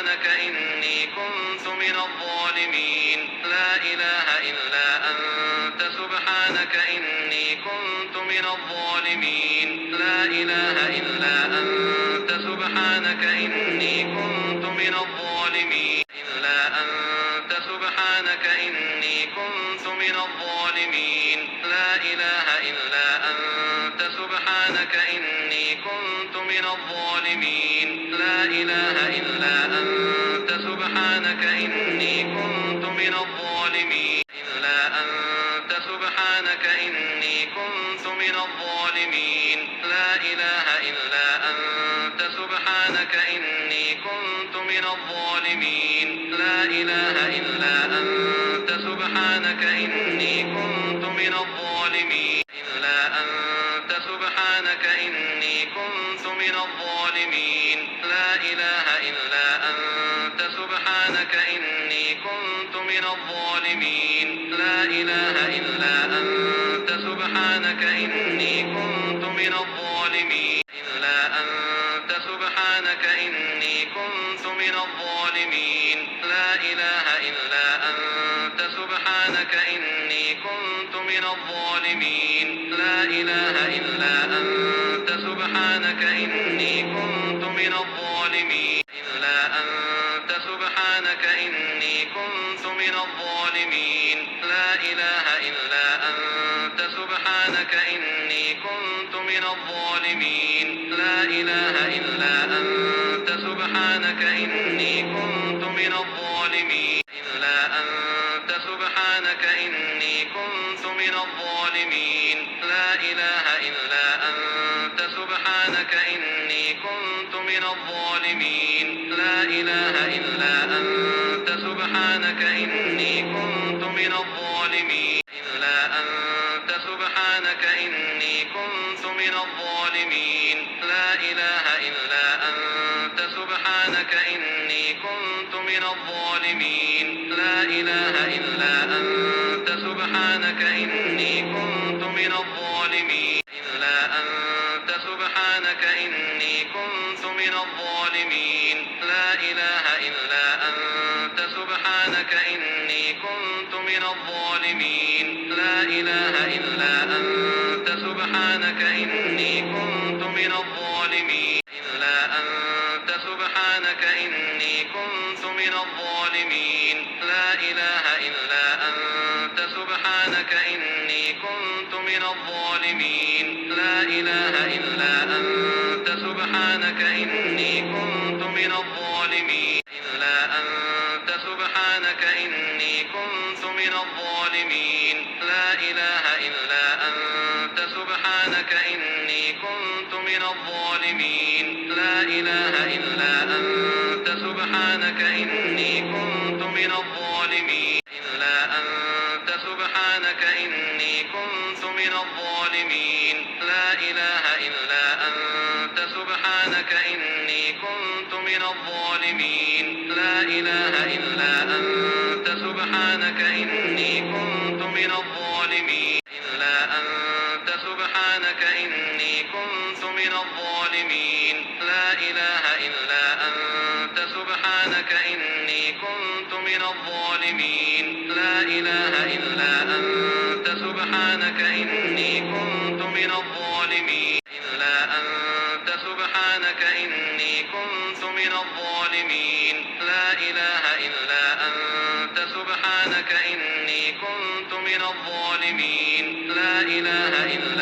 سبحانك إني كنت من الظالمين لا إله إلا أنت سبحانك إني كنت من الظالمين لا إله إلا أنت سبحانك إني كنت من الظالمين إلا أنت سبحانك إني كنت من الظالمين لا إله إلا أنت سبحانك إني كنت من الظالمين لا إله إلا أنت سبحانك إني كنت من الظالمين إلا أنت سبحانك إني كنت من الظالمين لا إله إلا أنت سبحانك إني كنت من الظالمين لا إله إلا أنت سبحانك إني كنت من الظالمين إلا أنت سبحانك إني كنت من الظالمين لا إله إلا أنت سبحانك إني كنت من الظالمين لا إله إلا أنت سبحانك إني كنت من الظالمين إلا أنت سبحانك إني كنت من الظالمين لا إله إلا أنت سبحانك إني كنت من الظالمين لا إله إلا أنت سبحانك إني كنت من الظالمين إلا أنت سبحانك إني كنت من الظالمين لا إله إلا أنت سبحانك إني كنت من الظالمين لا إله إلا أنت سبحانك إني كنت من الظالمين إلا أنت سبحانك إني كنت من الظالمين لا إله إلا أنت سبحانك إني كنت من الظالمين لا إله إلا أنت سبحانك إني كنت من الظالمين إلا أنت سبحانك إني كنت من الظالمين لا إله إلا أنت سبحانك إني كنت من الظالمين لا إله إلا أنت سبحانك إني كنت من الظالمين إلا أنت سبحانك إني كنت من الظالمين لا إله إلا أنت سبحانك إني كنت من الظالمين لا إله إلا أنت سبحانك إني كنت من الظالمين إلا أنت سبحانك إني كنت من الظالمين لا إله إلا أنت سبحانك إني كنت من الظالمين لا إله إلا أنت سبحانك إني كنت من الظالمين إلا أنت سبحانك إني كنت من الظالمين لا إله إلا أنت سبحانك إني كنت من الظالمين لا إله إلا أنت سبحانك إني كنت من الظالمين إلا أنت سبحانك إني كنت من الظالمين لا إله إلا أنت سبحانك إني كنت من الظالمين لا إله إلا أنت سبحانك إني كنت من الظالمين إلا أنت سبحانك إني كنت من الظالمين لا إله إلا أنت سبحانك إني كنت من الظالمين لا إله إلا أنت سبحانك إني كنت من الظالمين إلا أنت سبحانك إني كنت من الظالمين لا إله إلا أنت سبحانك إني كنت من الظالمين لا إله إلا